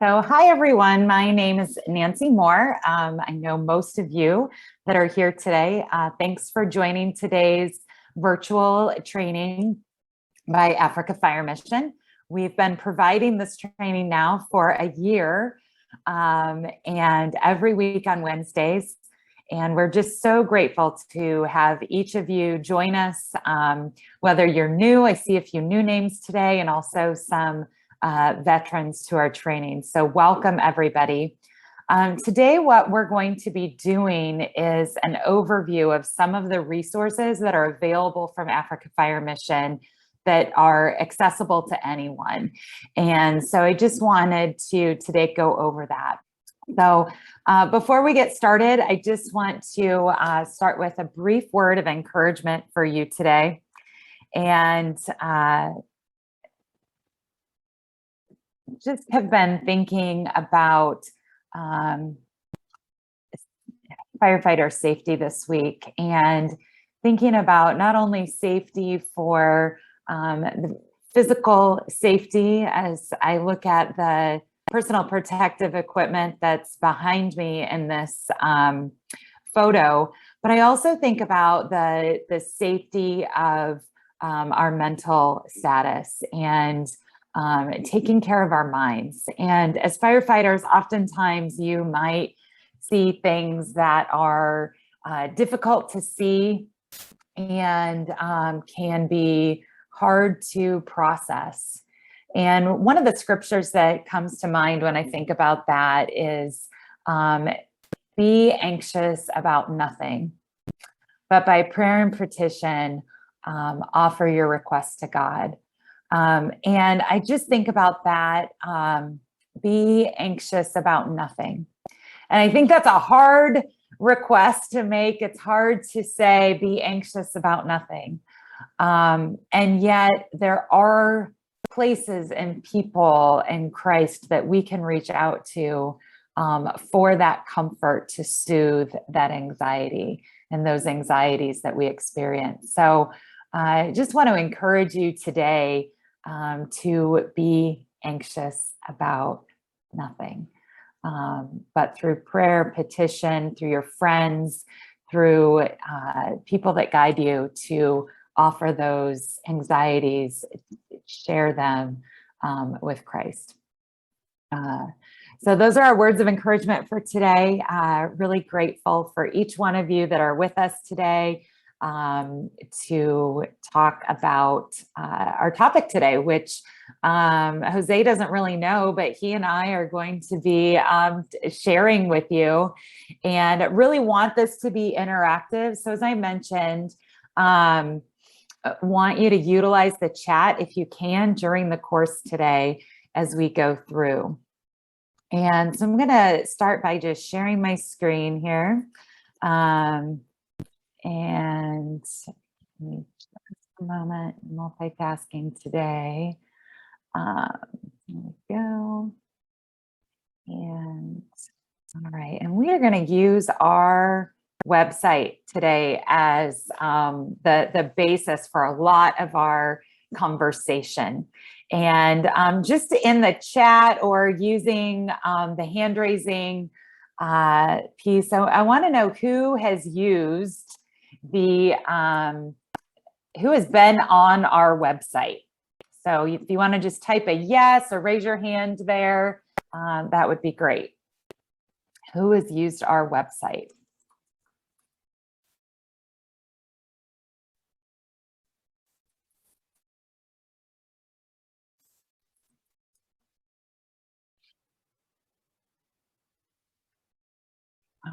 So hi, everyone. My name is Nancy Moore. I know most of you that are here today. Thanks for joining today's virtual training by Africa Fire Mission. We've been providing this training now for a year and every week on Wednesdays. And we're just so grateful to have each of you join us, whether you're new. I see a few new names today and also some veterans to our training. So welcome, everybody. Today, what we're going to be doing is an overview of some of the resources that are available from Africa Fire Mission that are accessible to anyone. And so I just wanted to today go over that. So before we get started, I just want to start with a brief word of encouragement for you today. And just have been thinking about firefighter safety this week and thinking about not only safety for the physical safety as I look at the personal protective equipment that's behind me in this photo, but I also think about the safety of our mental status and taking care of our minds. And as firefighters, oftentimes you might see things that are difficult to see and can be hard to process. And one of the scriptures that comes to mind when I think about that is, be anxious about nothing, but by prayer and petition, offer your requests to God. And I just think about that, be anxious about nothing. And I think that's a hard request to make. It's hard to say, be anxious about nothing. And yet there are places and people in Christ that we can reach out to for that comfort to soothe that anxiety and those anxieties that we experience. So I just want to encourage you today to be anxious about nothing, but through prayer, petition, through your friends, through people that guide you to offer those anxieties, share them with Christ. So those are our words of encouragement for today. Really grateful for each one of you that are with us today to talk about our topic today, which Jose doesn't really know, but he and I are going to be sharing with you, and really want this to be interactive. So as I mentioned, want you to utilize the chat if you can during the course today as we go through. And so I'm going to start by just sharing my screen here. And let me just a moment, multitasking today. Here we go. And all right, and we are going to use our website today as the basis for a lot of our conversation. And just in the chat or using the hand raising piece, so I want to know who has used the who has been on our website. So if you want to just type a yes or raise your hand there, that would be great. Who has used our website?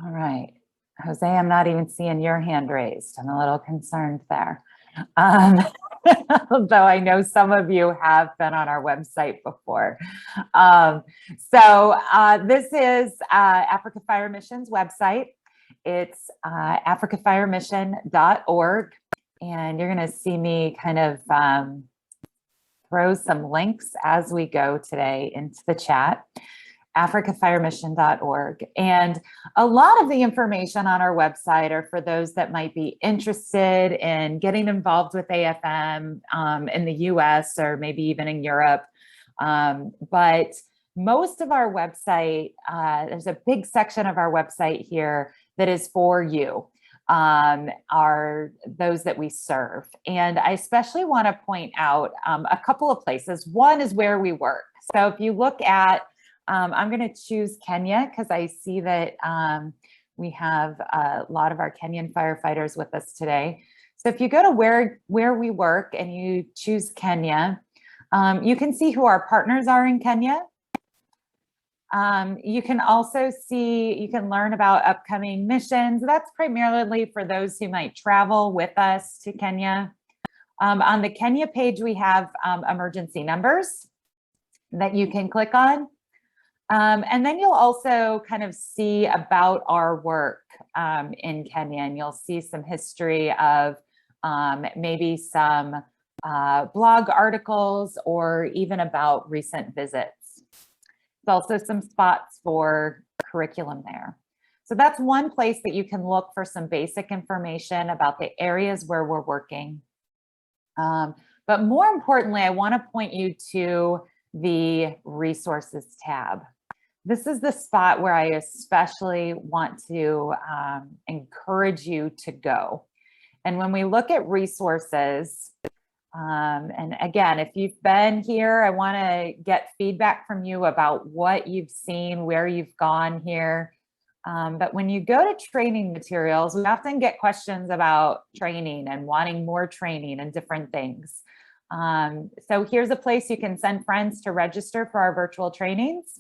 All right, Jose, I'm not even seeing your hand raised. I'm a little concerned there. Though I know some of you have been on our website before. This is Africa Fire Mission's website. It's africafiremission.org. And you're going to see me kind of throw some links as we go today into the chat. africafiremission.org. And a lot of the information on our website are for those that might be interested in getting involved with AFM in the US or maybe even in Europe. But most of our website, there's a big section of our website here that is for you, are those that we serve. And I especially want to point out a couple of places. One is where we work. So if you look at, I'm going to choose Kenya because I see that we have a lot of our Kenyan firefighters with us today. So if you go to where we work and you choose Kenya, you can see who our partners are in Kenya. You can also see, you can learn about upcoming missions. That's primarily for those who might travel with us to Kenya. On the Kenya page, we have emergency numbers that you can click on. And then you'll also kind of see about our work in Kenya, and you'll see some history of maybe some blog articles or even about recent visits. There's also some spots for curriculum there. So that's one place that you can look for some basic information about the areas where we're working. But more importantly, I want to point you to the resources tab. This is the spot where I especially want to encourage you to go. And when we look at resources, and again, if you've been here, I want to get feedback from you about what you've seen, where you've gone here. But when you go to training materials, we often get questions about training and wanting more training and different things. So here's a place you can send friends to register for our virtual trainings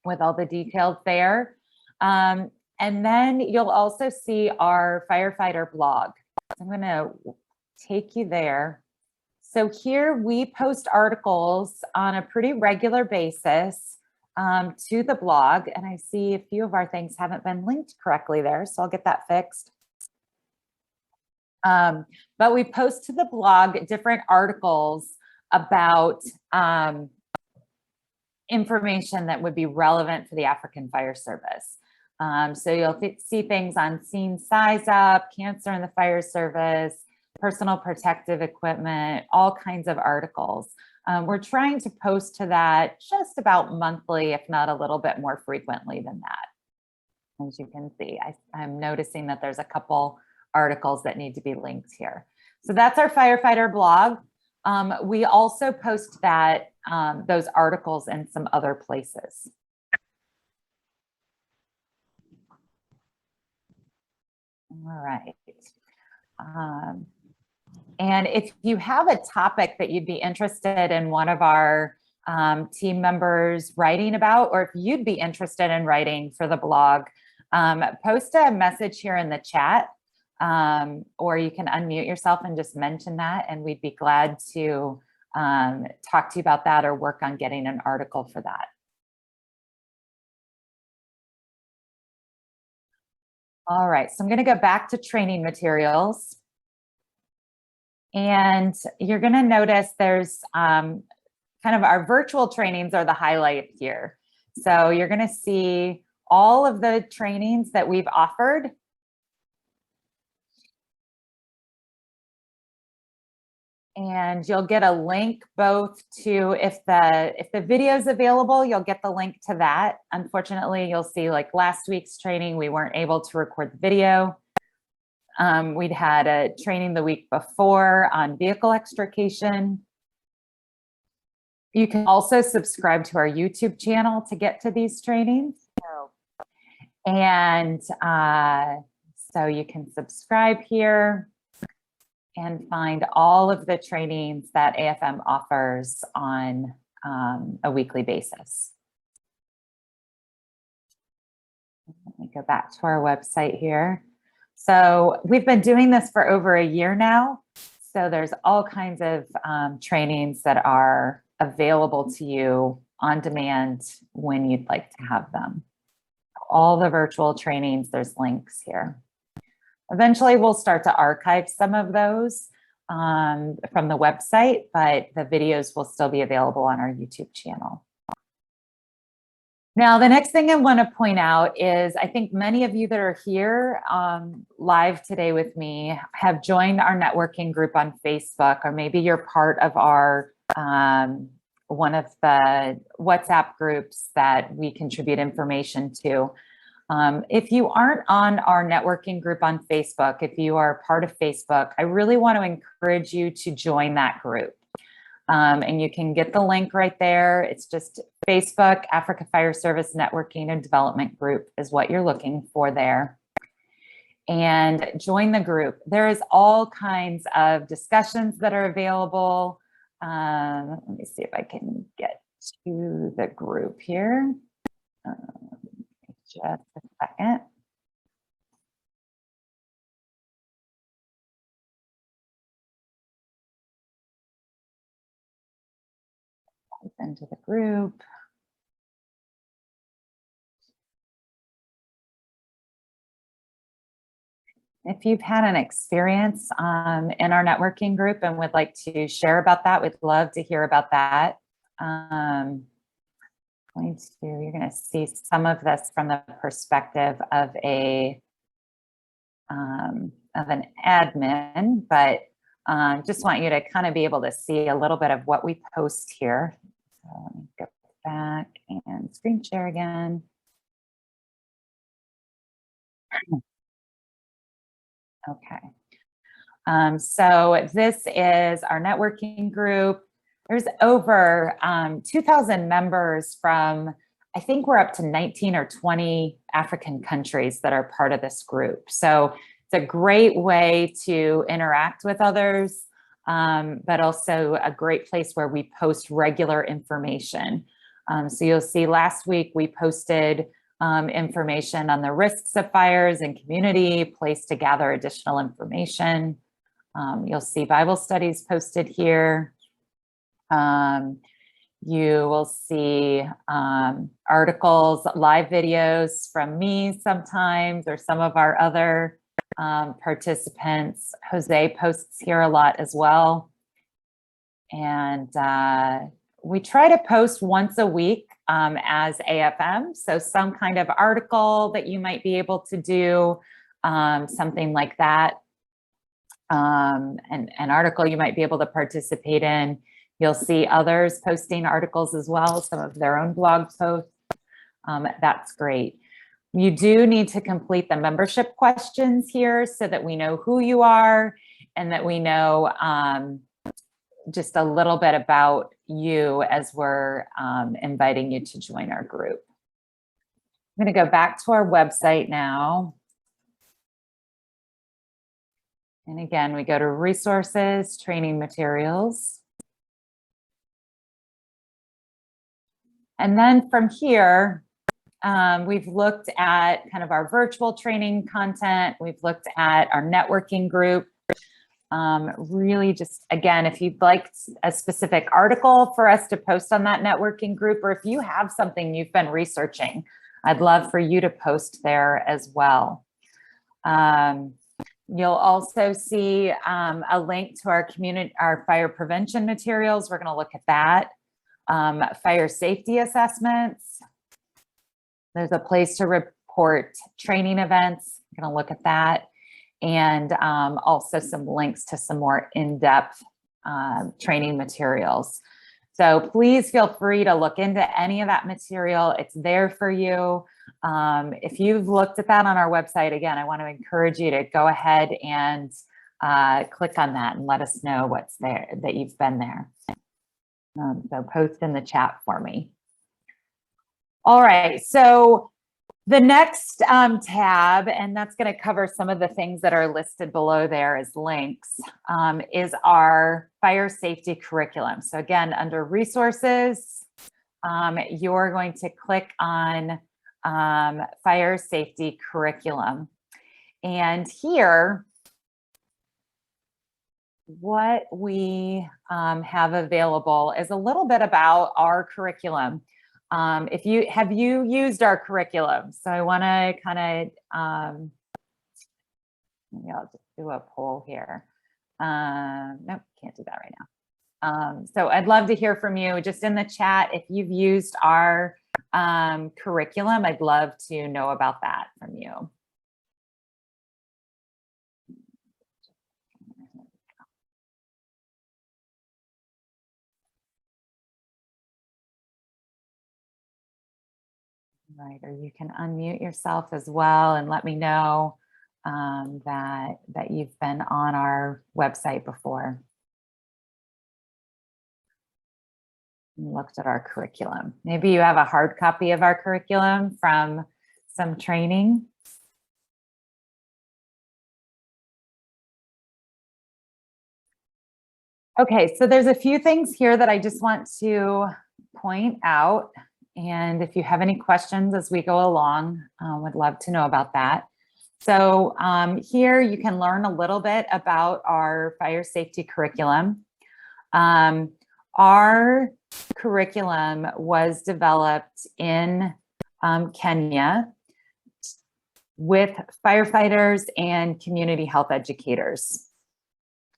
with all the details there. And then you'll also see our Firefighter blog. So I'm going to take you there. So here we post articles on a pretty regular basis to the blog. And I see a few of our things haven't been linked correctly there, so I'll get that fixed. But we post to the blog different articles about information that would be relevant for the African Fire Service. So you'll see things on scene size up, cancer in the fire service, personal protective equipment, all kinds of articles. We're trying to post to that just about monthly, if not a little bit more frequently than that. As you can see, I'm noticing that there's a couple articles that need to be linked here. So that's our Firefighter blog. We also post that those articles in some other places. All right. And if you have a topic that you'd be interested in one of our team members writing about, or if you'd be interested in writing for the blog, post a message here in the chat, or you can unmute yourself and just mention that, and we'd be glad to talk to you about that or work on getting an article for that. All right, so I'm going to go back to training materials. And you're going to notice there's kind of our virtual trainings are the highlight here. So you're going to see all of the trainings that we've offered. And you'll get a link both to, if the video is available, you'll get the link to that. Unfortunately, you'll see like last week's training, we weren't able to record the video. We'd had a training the week before on vehicle extrication. You can also subscribe to our YouTube channel to get to these trainings. And so you can subscribe here and find all of the trainings that AFM offers on a weekly basis. Let me go back to our website here. So we've been doing this for over a year now. So there's all kinds of trainings that are available to you on demand when you'd like to have them. All the virtual trainings, there's links here. Eventually, we'll start to archive some of those from the website, but the videos will still be available on our YouTube channel. Now, the next thing I want to point out is I think many of you that are here live today with me have joined our networking group on Facebook, or maybe you're part of our one of the WhatsApp groups that we contribute information to. If you aren't on our networking group on Facebook, if you are part of Facebook, I really want to encourage you to join that group. And you can get the link right there. It's just Facebook, Africa Fire Service Networking and Development Group is what you're looking for there. And join the group. There is all kinds of discussions that are available. Let me see if I can get to the group here. Just a second. Into the group. If you've had an experience in our networking group and would like to share about that, we'd love to hear about that. You're going to see some of this from the perspective of an admin, but just want you to kind of be able to see a little bit of what we post here. So let me go back and screen share again. Okay. So this is our networking group. There's over 2,000 members from, I think we're up to 19 or 20 African countries that are part of this group. So it's a great way to interact with others, but also a great place where we post regular information. So you'll see last week we posted information on the risks of fires and community, place to gather additional information. You'll see Bible studies posted here. You will see articles, live videos from me sometimes, or some of our other participants. Jose posts here a lot as well. And we try to post once a week as AFM. So some kind of article that you might be able to do, something like that. An article you might be able to participate in. You'll see others posting articles as well, some of their own blog posts. That's great. You do need to complete the membership questions here so that we know who you are and that we know just a little bit about you as we're inviting you to join our group. I'm going to go back to our website now. And again, we go to resources, training materials. And then from here, we've looked at kind of our virtual training content. We've looked at our networking group. Really just, again, if you'd like a specific article for us to post on that networking group, or if you have something you've been researching, I'd love for you to post there as well. You'll also see a link to our fire prevention materials. We're going to look at that. Fire safety assessments. There's a place to report training events. We're going to look at that. And also some links to some more in-depth training materials. So please feel free to look into any of that material. It's there for you. If you've looked at that on our website, again, I want to encourage you to go ahead and click on that and let us know what's there, that you've been there. So post in the chat for me. All right, so the next tab, and that's going to cover some of the things that are listed below there as links, is our fire safety curriculum. So again, under resources, you're going to click on fire safety curriculum. And here, what we have available is a little bit about our curriculum. Have you used our curriculum? So I want to kind of, maybe I'll just do a poll here. Nope, can't do that right now. So I'd love to hear from you just in the chat. If you've used our curriculum, I'd love to know about that from you. Right, or you can unmute yourself as well and let me know that you've been on our website before. And looked at our curriculum. Maybe you have a hard copy of our curriculum from some training. Okay, so there's a few things here that I just want to point out. And if you have any questions as we go along, would love to know about that. So here you can learn a little bit about our fire safety curriculum. Our curriculum was developed in Kenya with firefighters and community health educators.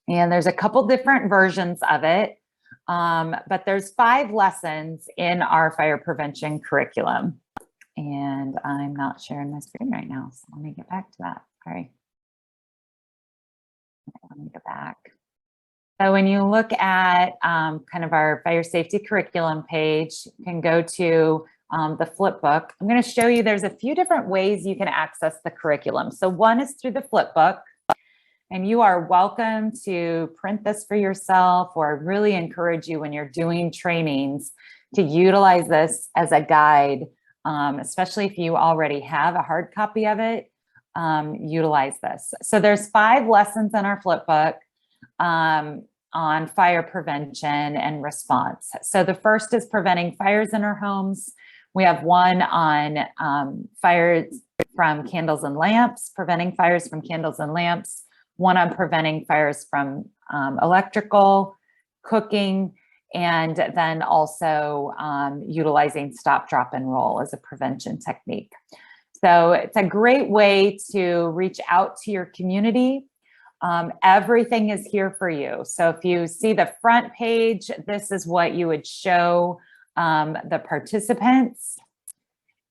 And there's a couple different versions of it, but there's 5 lessons in our fire prevention curriculum. And I'm not sharing my screen right now, so let me get back to that. Sorry. Let me go back. So when you look at kind of our fire safety curriculum page, you can go to the flip book. I'm going to show you there's a few different ways you can access the curriculum. So one is through the flip book. And you are welcome to print this for yourself, or really encourage you when you're doing trainings to utilize this as a guide, especially if you already have a hard copy of it, utilize this. So there's 5 lessons in our flip book on fire prevention and response. So the first is preventing fires in our homes. We have one on fires from candles and lamps, preventing fires from candles and lamps. One on preventing fires from electrical, cooking, and then also utilizing stop, drop, and roll as a prevention technique. So it's a great way to reach out to your community. Everything is here for you. So if you see the front page, this is what you would show the participants.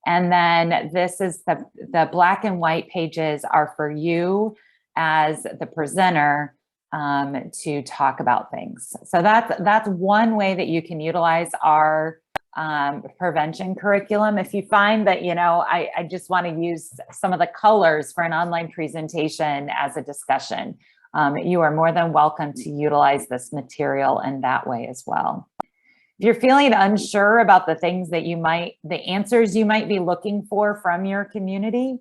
And then this is the black and white pages are for you as the presenter to talk about things. So that's one way that you can utilize our prevention curriculum. If you find that, you know, I just want to use some of the colors for an online presentation as a discussion, you are more than welcome to utilize this material in that way as well. If you're feeling unsure about the things that the answers you might be looking for from your community,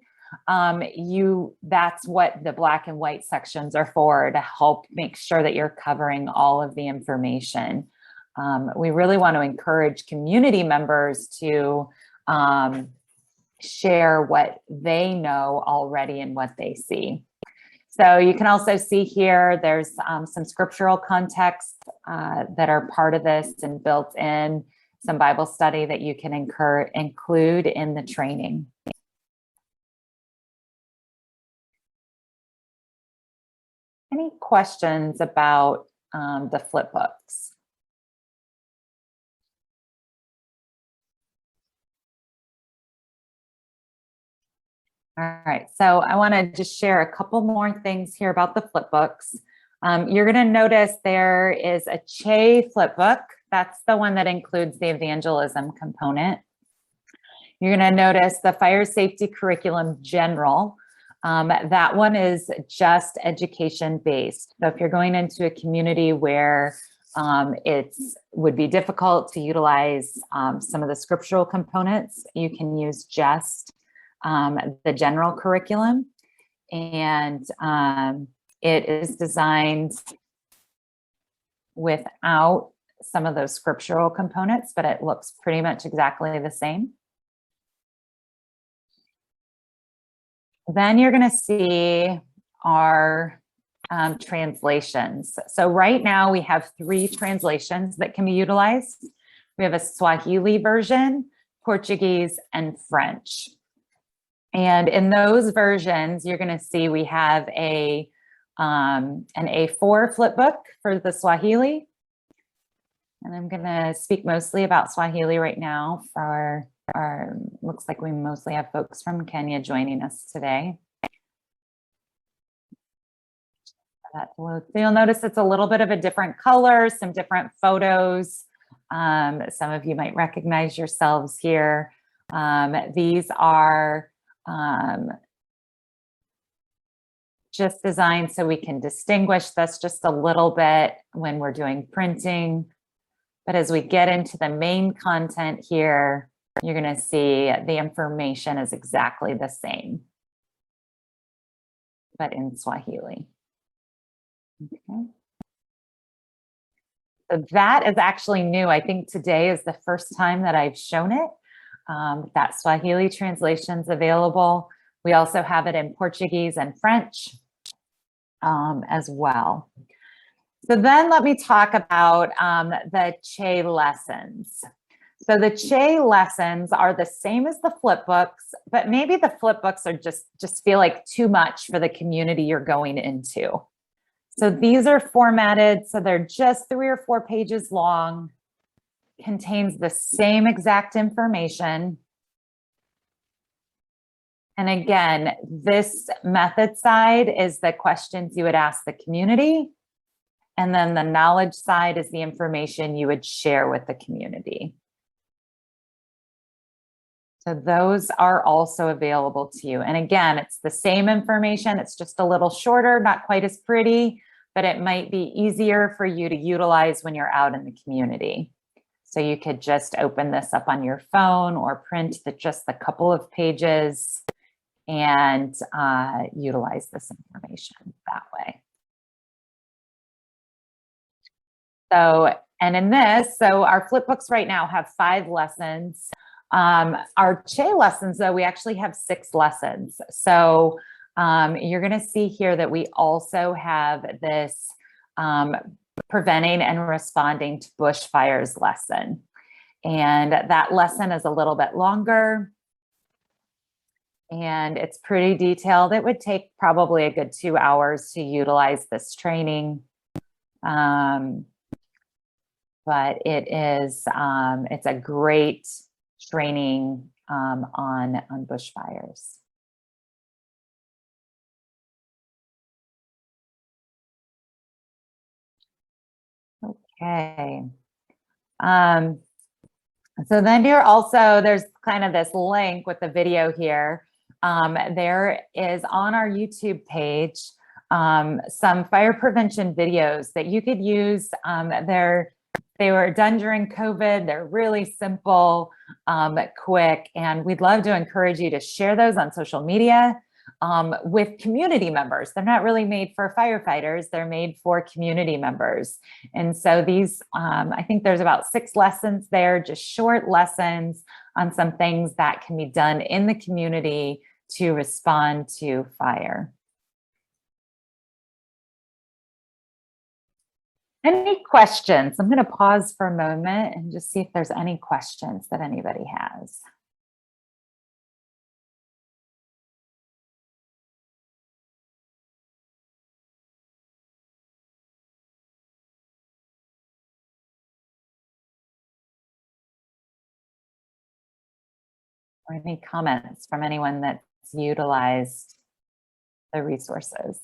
that's what the black and white sections are for, to help make sure that you're covering all of the information. We really want to encourage community members to share what they know already and what they see. So you can also see here, there's some scriptural context that are part of this and built in, some Bible study that you can include in the training. Any questions about the flip books? All right, so I want to just share a couple more things here about the flip books. You're going to notice there is a Che flip book. That's the one that includes the evangelism component. You're going to notice the fire safety curriculum general. That one is just education based. So if you're going into a community where it would be difficult to utilize some of the scriptural components, you can use just the general curriculum, and it is designed without some of those scriptural components, but it looks pretty much exactly the same. Then you're going to see our translations. So right now we have 3 translations that can be utilized. We have a Swahili version, Portuguese, and French. And in those versions, you're going to see we have an A4 flip book for the Swahili. And I'm going to speak mostly about Swahili right now for looks like we mostly have folks from Kenya joining us today. So you'll notice it's a little bit of a different color, some different photos. Some of you might recognize yourselves here. These are just designed so we can distinguish this just a little bit when we're doing printing. But as we get into the main content here, you're going to see the information is exactly the same, but in Swahili. Okay. So that is actually new. I think today is the first time that I've shown it. That Swahili translation is available. We also have it in Portuguese and French as well. So then let me talk about the Che lessons. So the Che lessons are the same as the flip books, but maybe the flip books are just feel like too much for the community you're going into. So these are formatted, so they're just 3 or 4 pages long, contains the same exact information. And again, this method side is the questions you would ask the community. And then the knowledge side is the information you would share with the community. So those are also available to you. And again, it's the same information. It's just a little shorter, not quite as pretty, but it might be easier for you to utilize when you're out in the community. So you could just open this up on your phone or print just a couple of pages and utilize this information that way. So, and in this, so our flip books right now have 5 lessons. Our Che lessons, though, we actually have 6 lessons. So you're going to see here that we also have this preventing and responding to bushfires lesson. And that lesson is a little bit longer. And it's pretty detailed. It would take probably a good 2 hours to utilize this training. But it is, it's a great training on bushfires. Okay. So then you're also, there's kind of this link with the video here. There is on our YouTube page some fire prevention videos that you could use. They were done during COVID. They're really simple, quick, and we'd love to encourage you to share those on social media with community members. They're not really made for firefighters. They're made for community members. And so these, I think there's about 6 lessons there, just short lessons on some things that can be done in the community to respond to fire. Any questions? I'm going to pause for a moment and just see if there's any questions that anybody has. Or any comments from anyone that's utilized the resources?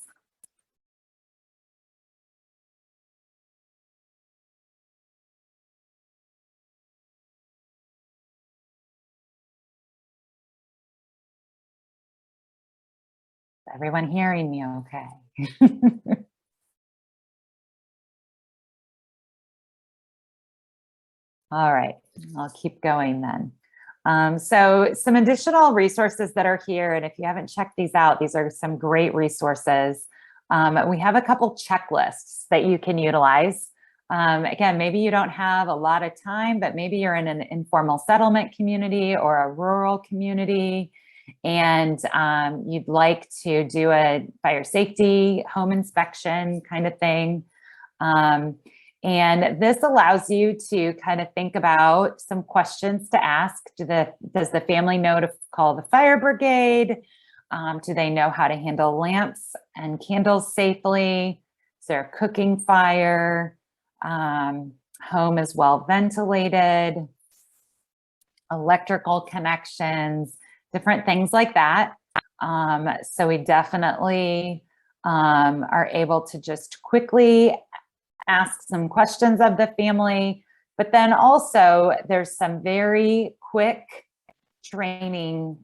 Is everyone hearing me okay? All right, I'll keep going then. So some additional resources that are here, and if you haven't checked these out, these are some great resources. We have a couple checklists that you can utilize. Again, maybe you don't have a lot of time, but maybe you're in an informal settlement community or a rural community, and you'd like to do a fire safety home inspection kind of thing. And this allows you to kind of think about some questions to ask. Does the family know to call the fire brigade? Do they know how to handle lamps and candles safely? Is there a cooking fire? Home is well ventilated? Electrical connections, different things like that. So we definitely are able to just quickly ask some questions of the family, but then also there's some very quick training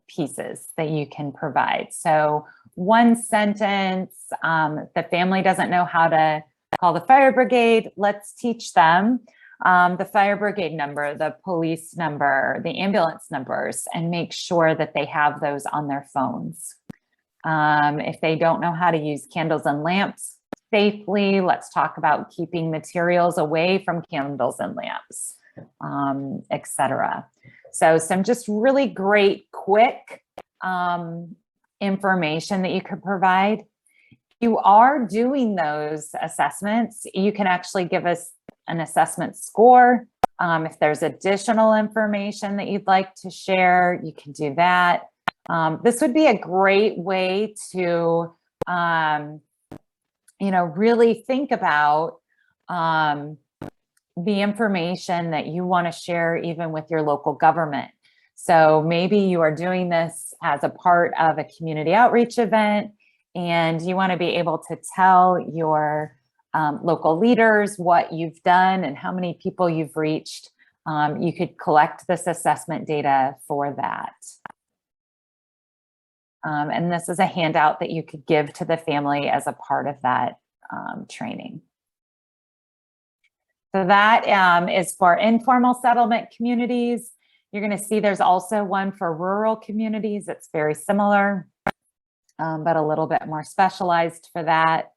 pieces that you can provide. So one sentence, the family doesn't know how to call the fire brigade, let's teach them the fire brigade number, the police number, the ambulance numbers, and make sure that they have those on their phones. If they don't know how to use candles and lamps safely, let's talk about keeping materials away from candles and lamps, etc. So some just really great, quick information that you could provide. You are doing those assessments. You can actually give us an assessment score. If there's additional information that you'd like to share, you can do that. This would be a great way to, really think about the information that you want to share even with your local government. So maybe you are doing this as a part of a community outreach event, and you want to be able to tell your local leaders what you've done and how many people you've reached. You could collect this assessment data for that. And this is a handout that you could give to the family as a part of that training. So that is for informal settlement communities. You're going to see there's also one for rural communities. It's very similar, but a little bit more specialized for that.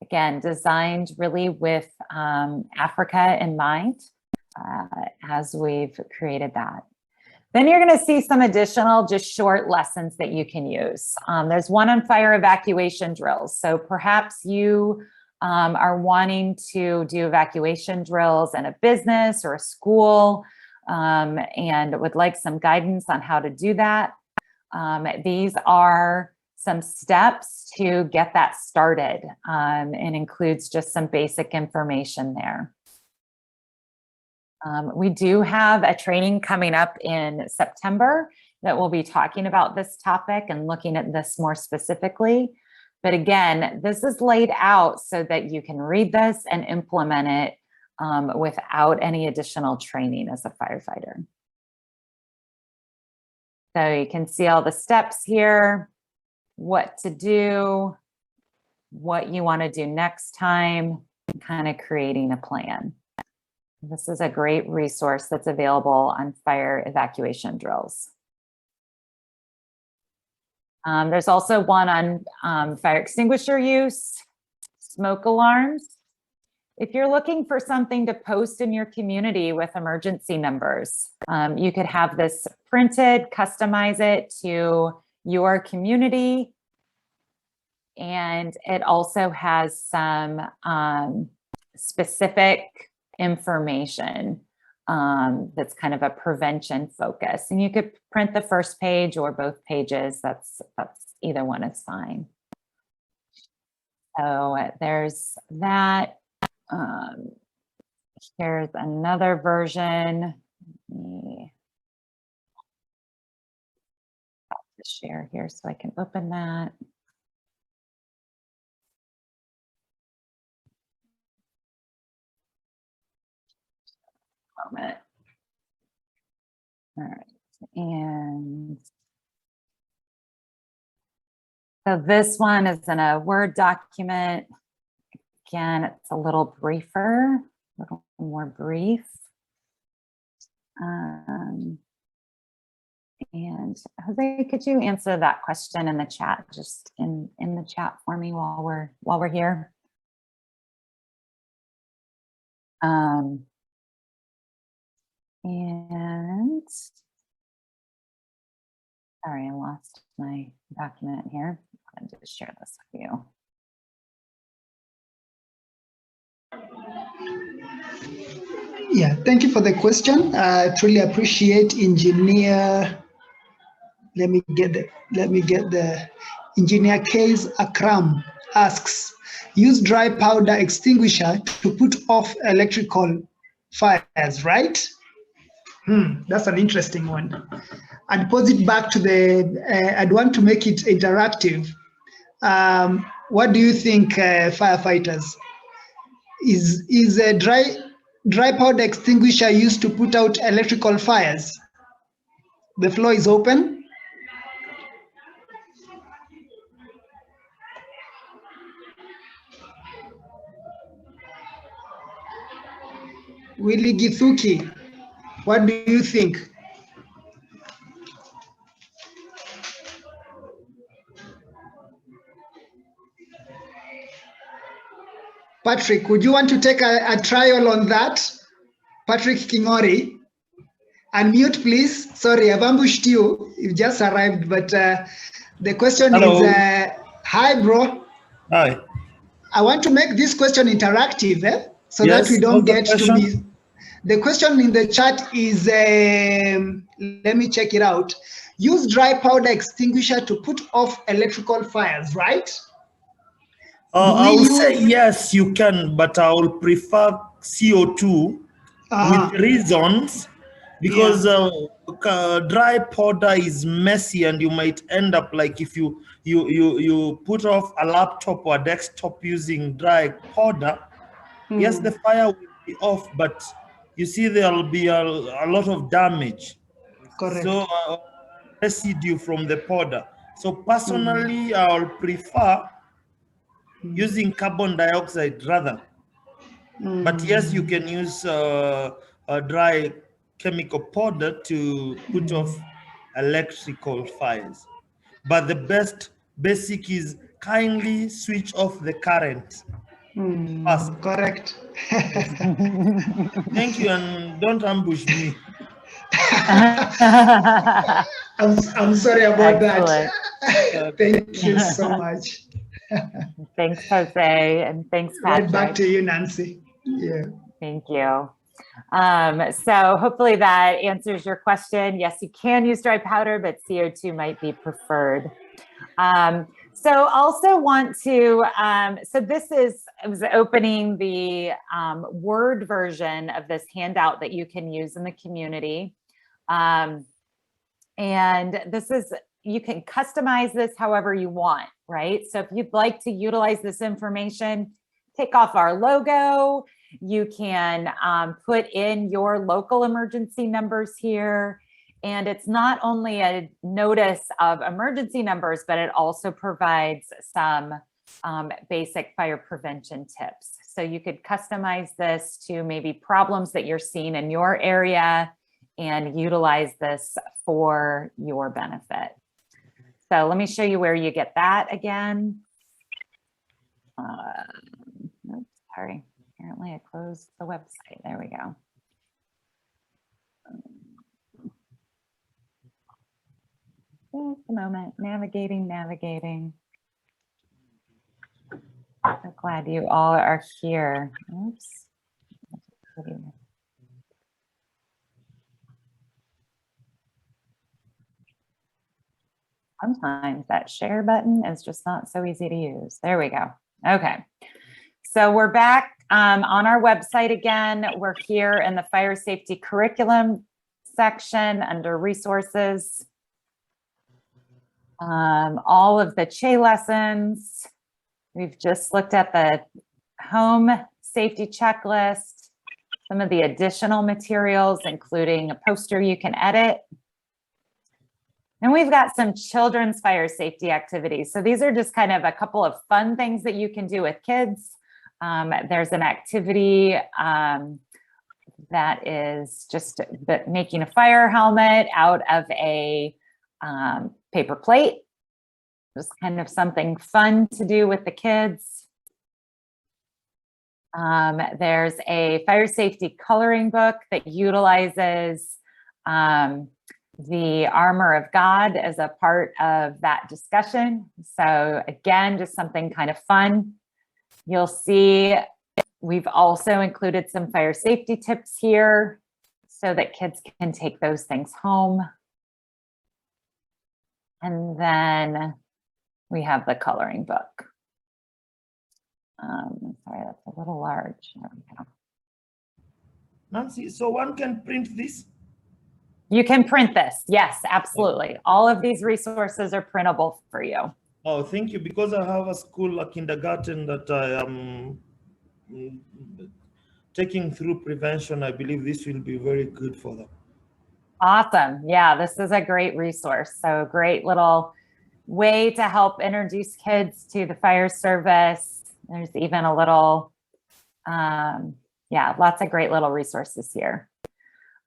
Again, designed really with Africa in mind as we've created that. Then you're going to see some additional just short lessons that you can use. There's one on fire evacuation drills. So perhaps you are wanting to do evacuation drills in a business or a school and would like some guidance on how to do that. These are some steps to get that started and includes just some basic information there. We do have a training coming up in September that will be talking about this topic and looking at this more specifically. But again, this is laid out so that you can read this and implement it without any additional training as a firefighter. So you can see all the steps here, what to do, what you want to do next time, and kind of creating a plan. This is a great resource that's available on fire evacuation drills. There's also one on fire extinguisher use, smoke alarms. If you're looking for something to post in your community with emergency numbers, you could have this printed, customize it to your community. And it also has some specific information that's kind of a prevention focus. And you could print the first page or both pages. That's either one is fine. So there's that. Here's another version. Let me share here so I can open that. Moment. All right, and so this one is in a Word document. Again, it's a little briefer, a little more brief. And Jose, could you answer that question in the chat, just in the chat for me while we're here? And sorry, I lost my document here. I'm going to share this with you. Yeah, thank you for the question. I truly appreciate engineer. Let me get the engineer Case Akram asks, use dry powder extinguisher to put off electrical fires, right? That's an interesting one. I'd pose it back to I'd want to make it interactive. What do you think, firefighters? Is a dry powder extinguisher used to put out electrical fires? The floor is open. Willie Githuki, what do you think? Patrick, would you want to take a trial on that? Patrick Kingori, unmute please. Sorry, I've ambushed you. You just arrived, but the question Hello. is, hi bro. Hi. I want to make this question interactive, so Yes, that we don't what's the get to question? be. The question in the chat is, let me check it out. Use dry powder extinguisher to put off electrical fires, right? I will say yes, you can, but I will prefer CO2 with reasons, because dry powder is messy and you might end up like if you put off a laptop or a desktop using dry powder, yes, the fire will be off, but you see there'll be a lot of damage. Correct. So residue from the powder. So personally, I'll prefer using carbon dioxide rather. But yes, you can use a dry chemical powder to put off electrical fires. But the basic is kindly switch off the current first. Correct. Thank you, and don't ambush me. I'm sorry about Excellent. that. Thank you so much. Thanks, Jose, and thanks, Patrick. Right back to you, Nancy. Yeah. Thank you. So hopefully that answers your question. Yes, you can use dry powder, but CO2 might be preferred. So also want to, so this is, I was opening the Word version of this handout that you can use in the community. And this is, you can customize this however you want, right? So if you'd like to utilize this information, take off our logo, you can put in your local emergency numbers here. And it's not only a notice of emergency numbers, but it also provides some basic fire prevention tips. So you could customize this to maybe problems that you're seeing in your area and utilize this for your benefit. So let me show you where you get that again. Oops, sorry, apparently I closed the website. There we go. Just a moment, navigating. So glad you all are here. Oops. Sometimes that share button is just not so easy to use. There we go. Okay. So we're back on our website again. We're here in the fire safety curriculum section under resources. All of the CHE lessons. We've just looked at the home safety checklist, some of the additional materials, including a poster you can edit. And we've got some children's fire safety activities. So these are just kind of a couple of fun things that you can do with kids. There's an activity that is just making a fire helmet out of a paper plate. Just kind of something fun to do with the kids. There's a fire safety coloring book that utilizes the armor of God as a part of that discussion. So again, just something kind of fun. You'll see we've also included some fire safety tips here so that kids can take those things home. And then we have the coloring book. Sorry, that's a little large. There we go. Nancy, so one can print this? You can print this. Yes, absolutely. All of these resources are printable for you. Oh, thank you. Because I have a school, a kindergarten that I am taking through prevention, I believe this will be very good for them. Awesome. Yeah, this is a great resource. So great little way to help introduce kids to the fire service. There's even a little, yeah, lots of great little resources here.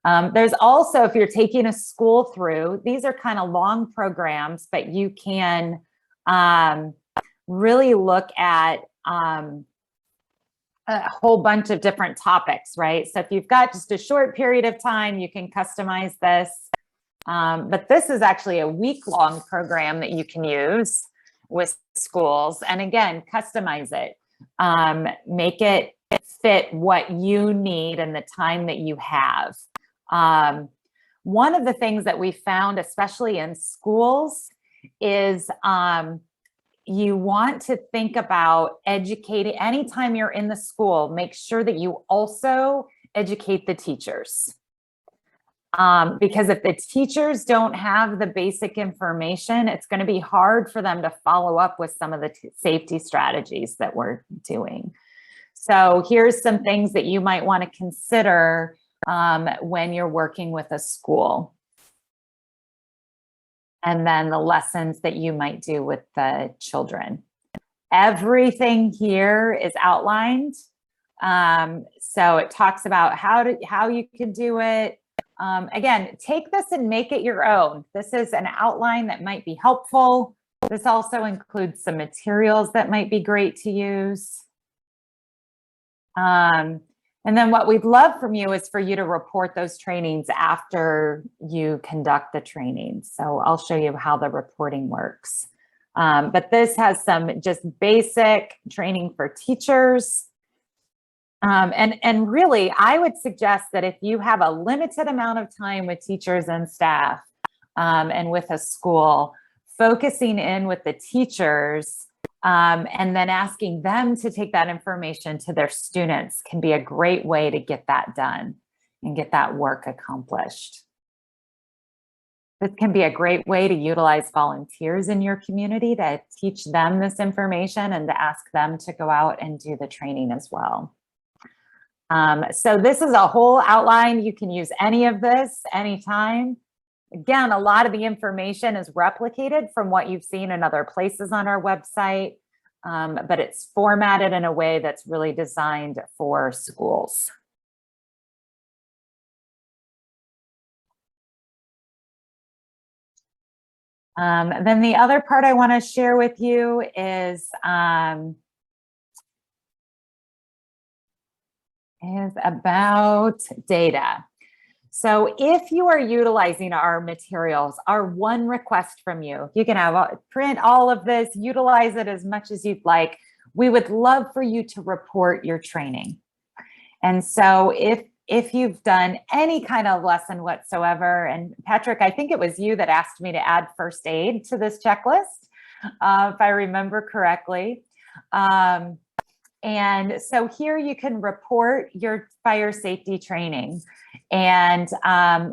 There's also, if you're taking a school through, these are kind of long programs, but you can really look at a whole bunch of different topics, right? So if you've got just a short period of time, you can customize this. But this is actually a week-long program that you can use with schools. And again, customize it. Make it fit what you need and the time that you have. One of the things that we found, especially in schools, is you want to think about educating. Anytime you're in the school, make sure that you also educate the teachers. Because if the teachers don't have the basic information, it's going to be hard for them to follow up with some of the safety strategies that we're doing. So here's some things that you might want to consider when you're working with a school. And then the lessons that you might do with the children. Everything here is outlined. So it talks about how you can do it. Again, take this and make it your own. This is an outline that might be helpful. This also includes some materials that might be great to use. And then what we'd love from you is for you to report those trainings after you conduct the training. So I'll show you how the reporting works. But this has some just basic training for teachers. And really, I would suggest that if you have a limited amount of time with teachers and staff and with a school, focusing in with the teachers and then asking them to take that information to their students can be a great way to get that done and get that work accomplished. This can be a great way to utilize volunteers in your community to teach them this information and to ask them to go out and do the training as well. So this is a whole outline. You can use any of this anytime. Again, a lot of the information is replicated from what you've seen in other places on our website, but it's formatted in a way that's really designed for schools. Then the other part I want to share with you is about data. So if you are utilizing our materials, our one request from you, you can have print all of this, utilize it as much as you'd like. We would love for you to report your training. And so if you've done any kind of lesson whatsoever, and Patrick, I think it was you that asked me to add first aid to this checklist, if I remember correctly. And so here you can report your fire safety training. And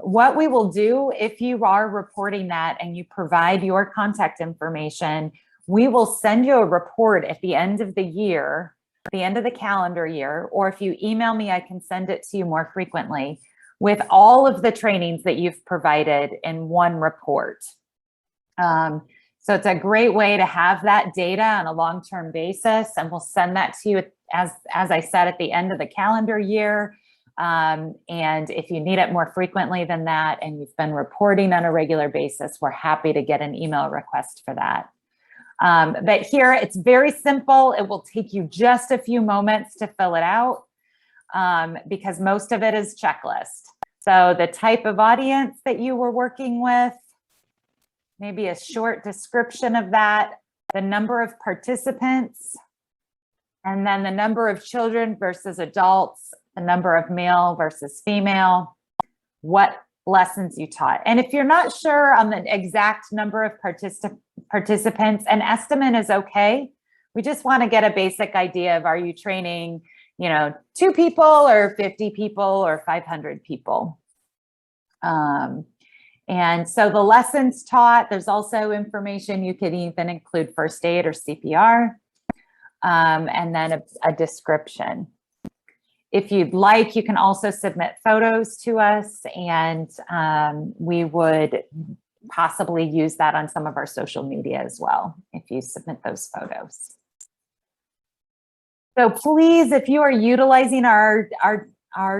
what we will do, if you are reporting that and you provide your contact information, we will send you a report at the end of the year, the end of the calendar year, or if you email me, I can send it to you more frequently with all of the trainings that you've provided in one report. So it's a great way to have that data on a long-term basis, and we'll send that to you, as I said, at the end of the calendar year. And if you need it more frequently than that, and you've been reporting on a regular basis, we're happy to get an email request for that. But here it's very simple. It will take you just a few moments to fill it out because most of it is checklist. So the type of audience that you were working with, maybe a short description of that, the number of participants, and then the number of children versus adults, the number of male versus female, what lessons you taught. And if you're not sure on the exact number of participants, an estimate is okay. We just want to get a basic idea of, are you training, 2 people or 50 people or 500 people? And so the lessons taught, there's also information. You could even include first aid or CPR, and then a description. If you'd like, you can also submit photos to us, and we would possibly use that on some of our social media as well, if you submit those photos. So please, if you are utilizing our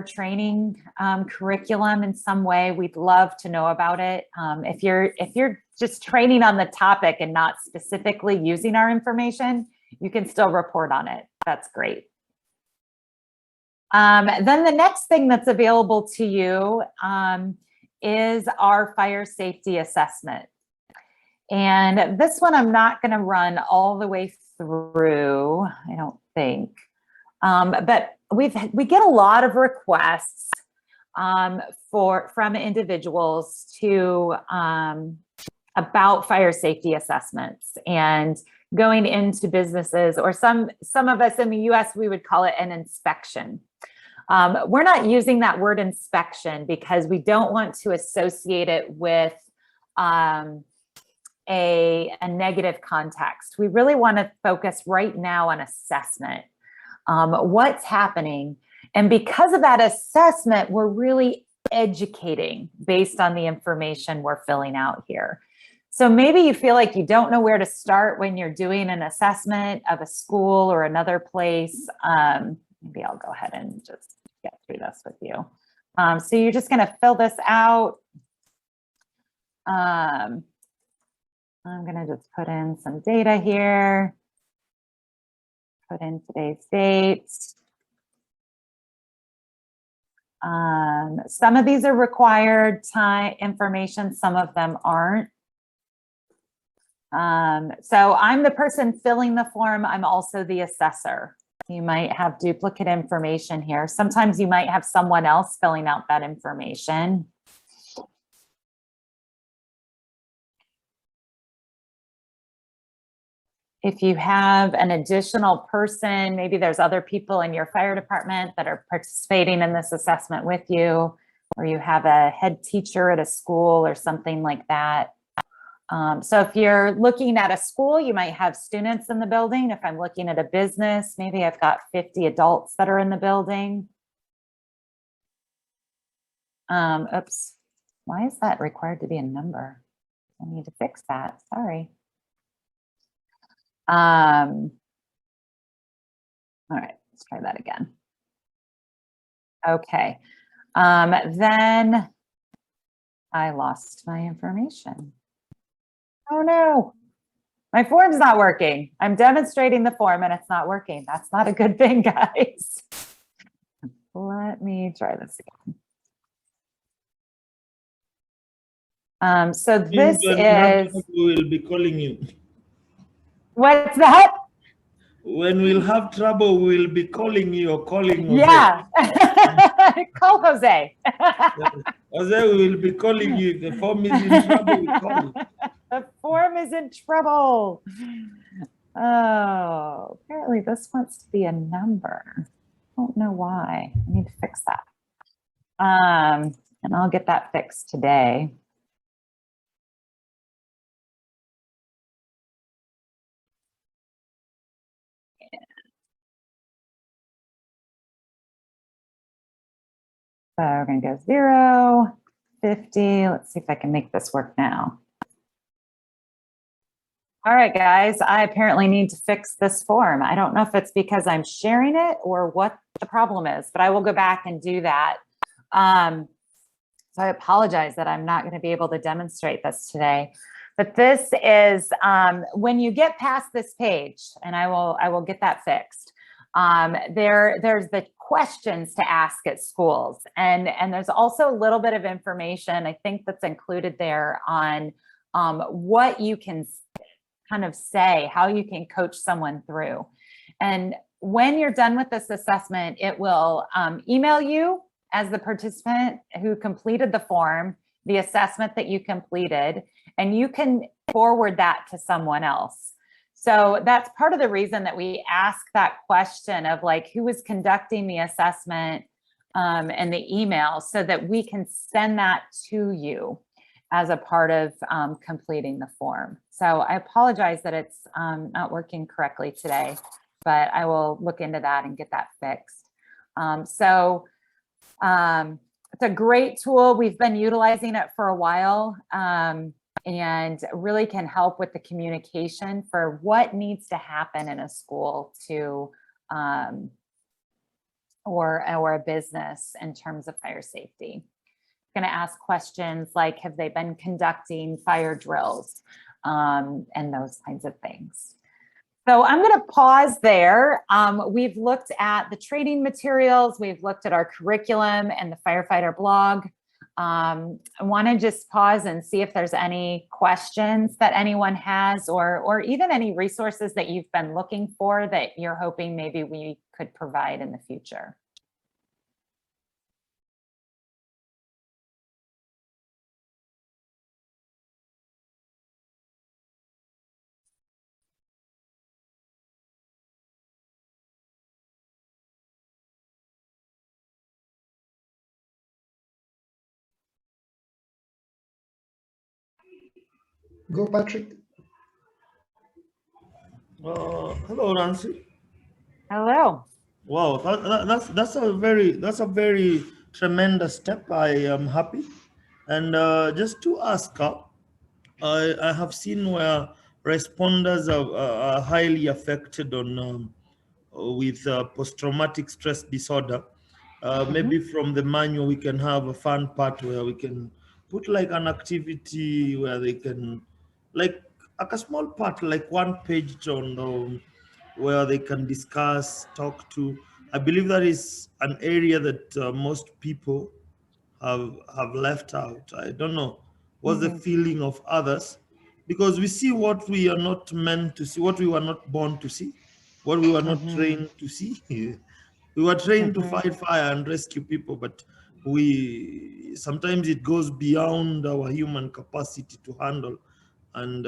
training curriculum in some way, we'd love to know about it. If you're just training on the topic and not specifically using our information, you can still report on it. That's great. Then the next thing that's available to you is our fire safety assessment. And this one I'm not going to run all the way through, I don't think. But we get a lot of requests from individuals to about fire safety assessments and going into businesses, or some of us in the US, we would call it an inspection. We're not using that word inspection because we don't want to associate it with a negative context. We really want to focus right now on assessment. What's happening? And because of that assessment, we're really educating based on the information we're filling out here. So maybe you feel like you don't know where to start when you're doing an assessment of a school or another place. Maybe I'll go ahead and just get through this with you. So you're just going to fill this out. I'm going to just put in some data here. Put in today's date. Some of these are required time information, some of them aren't. So I'm the person filling the form. I'm also the assessor. You might have duplicate information here. Sometimes you might have someone else filling out that information. If you have an additional person, maybe there's other people in your fire department that are participating in this assessment with you, or you have a head teacher at a school or something like that. So if you're looking at a school, you might have students in the building. If I'm looking at a business, maybe I've got 50 adults that are in the building. Oops, why is that required to be a number? I need to fix that, sorry. All right, let's try that again. Okay, then I lost my information. Oh no, my form's not working. I'm demonstrating the form and it's not working. That's not a good thing, guys. Let me try this again. So this is... We will be calling you. What's that? When we'll have trouble, we'll be calling you or calling Jose. Yeah, call Jose. Jose, we will be calling you. The form is in trouble, we call you. The form is in trouble. Oh, apparently this wants to be a number. I don't know why. I need to fix that. And I'll get that fixed today. So we're going to go 0, 50. Let's see if I can make this work now. All right, guys, I apparently need to fix this form. I don't know if it's because I'm sharing it or what the problem is, but I will go back and do that. So I apologize that I'm not going to be able to demonstrate this today. But this is when you get past this page, and I will get that fixed. There's the questions to ask at schools, and there's also a little bit of information I think that's included there on what you can kind of say, how you can coach someone through. And when you're done with this assessment, it will email you as the participant who completed the form, the assessment that you completed, and you can forward that to someone else. So that's part of the reason that we ask that question of like, who was conducting the assessment and the email, so that we can send that to you as a part of completing the form. So I apologize that it's not working correctly today, but I will look into that and get that fixed. It's a great tool. We've been utilizing it for a while, and really can help with the communication for what needs to happen in a school to or a business in terms of fire safety. Going to ask questions like, have they been conducting fire drills, and those kinds of things. So I'm going to pause there. We've looked at the training materials. We've looked at our curriculum and the Firefighter blog. I want to just pause and see if there's any questions that anyone has, or even any resources that you've been looking for that you're hoping maybe we could provide in the future. Go, Patrick. Hello, Nancy. Hello. Wow, that's a very tremendous step. I am happy, and just to ask, I have seen where responders are highly affected on with post-traumatic stress disorder. Maybe from the manual we can have a fun part where we can put like an activity where they can, like a small part, like one page on where they can discuss, talk to. I believe that is an area that most people have left out. I don't know what's the feeling of others, because we see what we are not meant to see, what we were not born to see, what we were not trained to see. We were trained to fight fire and rescue people, but we sometimes it goes beyond our human capacity to handle. And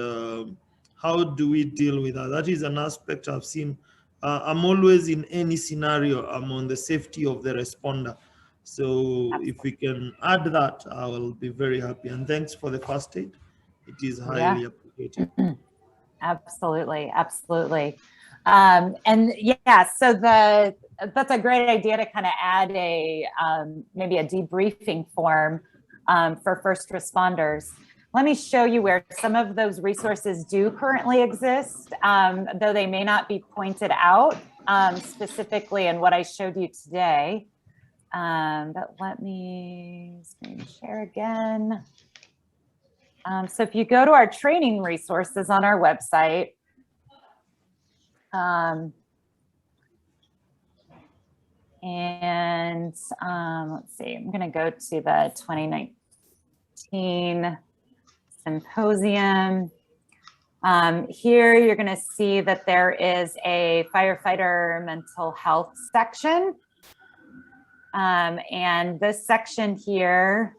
how do we deal with that? That is an aspect I've seen. I'm always, in any scenario, I'm on the safety of the responder. So if we can add that, I will be very happy. And thanks for the first aid. It is highly appreciated. Absolutely, absolutely. And yeah, so that's a great idea to kind of add a maybe a debriefing form for first responders. Let me show you where some of those resources do currently exist, though they may not be pointed out specifically in what I showed you today. But let me screen share again. So if you go to our training resources on our website, let's see, I'm going to go to the 2019 symposium. Here you're going to see that there is a firefighter mental health section. And this section here,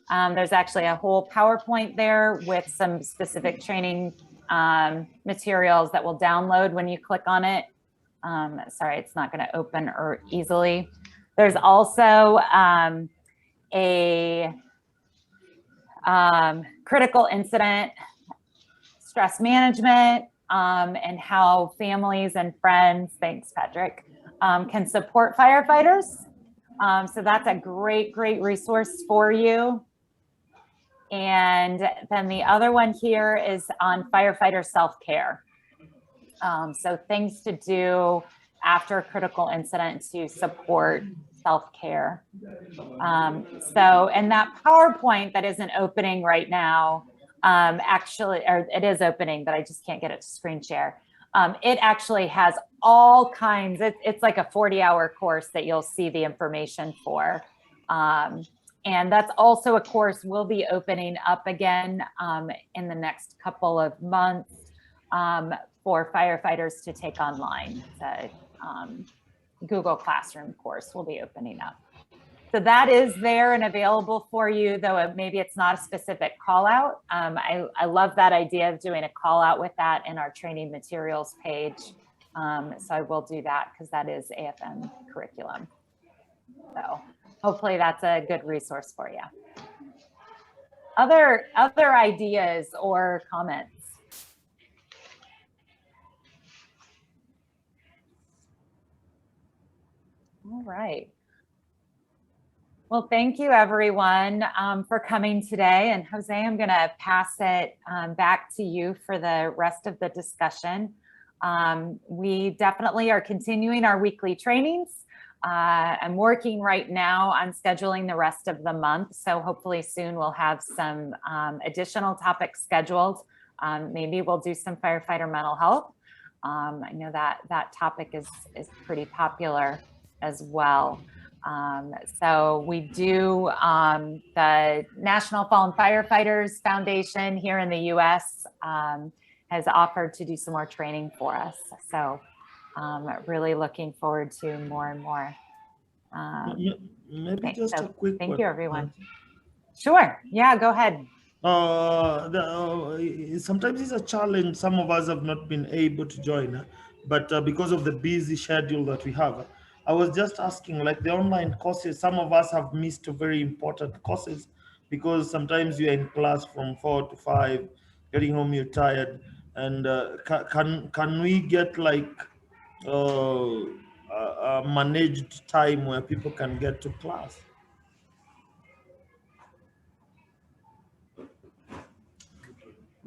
there's actually a whole PowerPoint there with some specific training materials that will download when you click on it. Sorry, it's not going to open or easily. There's also a critical incident stress management and how families and friends, thanks Patrick, can support firefighters. So that's a great resource for you. And then the other one here is on Firefighter Self-Care. So things to do after a critical incident to support self-care. And that PowerPoint that isn't opening right now, actually, or it is opening, but I just can't get it to screen share. It actually has all kinds, it's like a 40-hour course that you'll see the information for. And that's also a course we'll be opening up again in the next couple of months for firefighters to take online. The Google Classroom course will be opening up. So that is there and available for you, though maybe it's not a specific call out. I love that idea of doing a call out with that in our training materials page. So I will do that because that is AFM curriculum. So hopefully that's a good resource for you. Other ideas or comments? All right. Well, thank you everyone for coming today. And Jose, I'm going to pass it back to you for the rest of the discussion. We definitely are continuing our weekly trainings. I'm working right now on scheduling the rest of the month. So hopefully soon we'll have some additional topics scheduled. Maybe we'll do some firefighter mental health. I know that topic is pretty popular as well. So we do, the National Fallen Firefighters Foundation here in the US has offered to do some more training for us. So really looking forward to more and more. Maybe just a quick thank one. you, everyone. Sure. Yeah, go ahead. Sometimes it's a challenge. Some of us have not been able to join, but because of the busy schedule that we have, I was just asking, like the online courses, some of us have missed very important courses because sometimes you're in class from 4 to 5, getting home you're tired, and can we get like a managed time where people can get to class?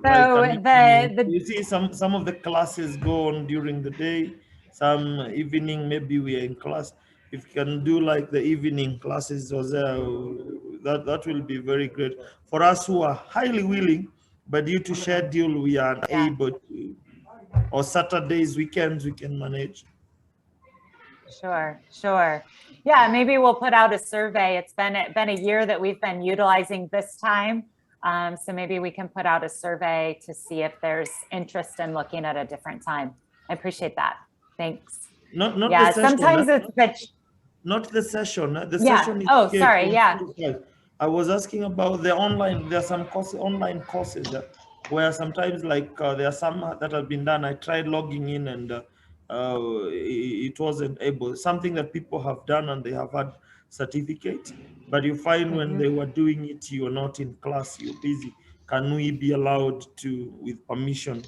So You see some of the classes go on during the day, some evening, maybe we are in class. If you can do like the evening classes, that will be very great for us who are highly willing, but due to schedule we are unable to, or Saturdays, weekends we can manage. Sure. Yeah, maybe we'll put out a survey. It's been a year that we've been utilizing this time. So maybe we can put out a survey to see if there's interest in looking at a different time. I appreciate that. Thanks. Not yeah, the session, sometimes it's not the session. The yeah. session is oh, sorry. Yeah. I was asking about the online. There are some online courses where sometimes like there are some that have been done. I tried logging in and it wasn't able. Something that people have done and they have had certificate, but you find when they were doing it, you are not in class, you're busy. Can we be allowed to, with permission,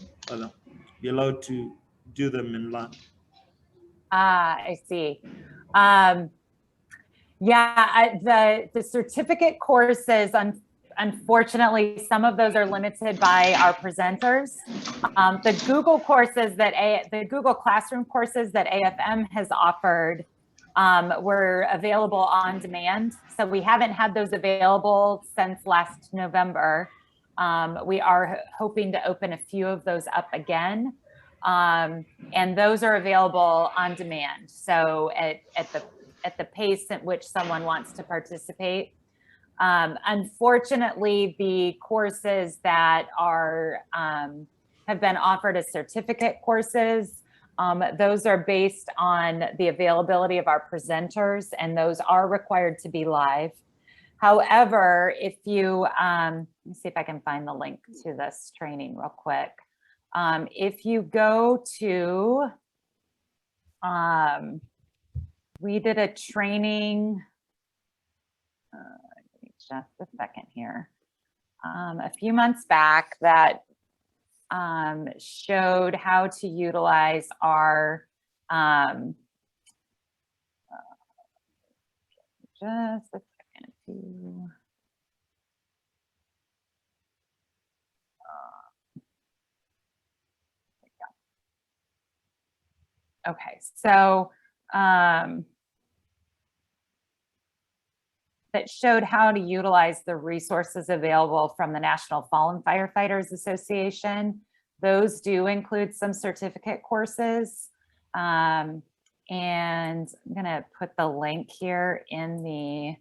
be allowed to do them and learn? I see. Yeah, the certificate courses, unfortunately, some of those are limited by our presenters. The Google courses the Google Classroom courses that AFM has offered were available on demand. So we haven't had those available since last November. We are hoping to open a few of those up again. And those are available on demand. So at the pace at which someone wants to participate. Unfortunately, the courses that are have been offered as certificate courses, those are based on the availability of our presenters, and those are required to be live. However, if you, let me see if I can find the link to this training real quick. If you go to, we did a training, just a second here, a few months back that showed how to utilize our, just a second to, okay, so that showed how to utilize the resources available from the National Fallen Firefighters Association. Those do include some certificate courses. And I'm gonna put the link here in the,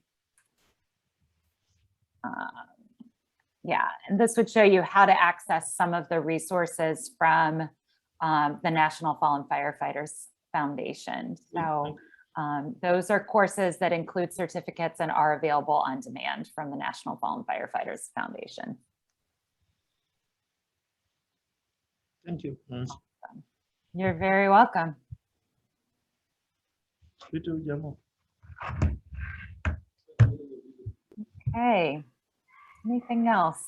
yeah, and this would show you how to access some of the resources from the National Fallen Firefighters Foundation. So those are courses that include certificates and are available on demand from the National Fallen Firefighters Foundation. Thank you. You're very welcome. Okay, anything else?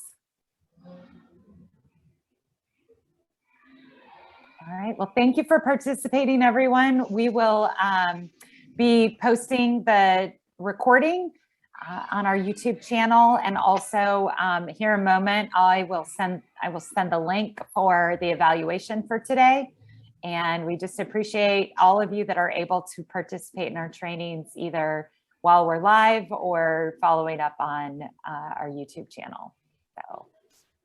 All right, well, thank you for participating, everyone. We will be posting the recording on our YouTube channel, and also here in a moment, I will send the link for the evaluation for today. And we just appreciate all of you that are able to participate in our trainings, either while we're live or following up on our YouTube channel. So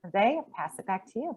Jose, I'll pass it back to you.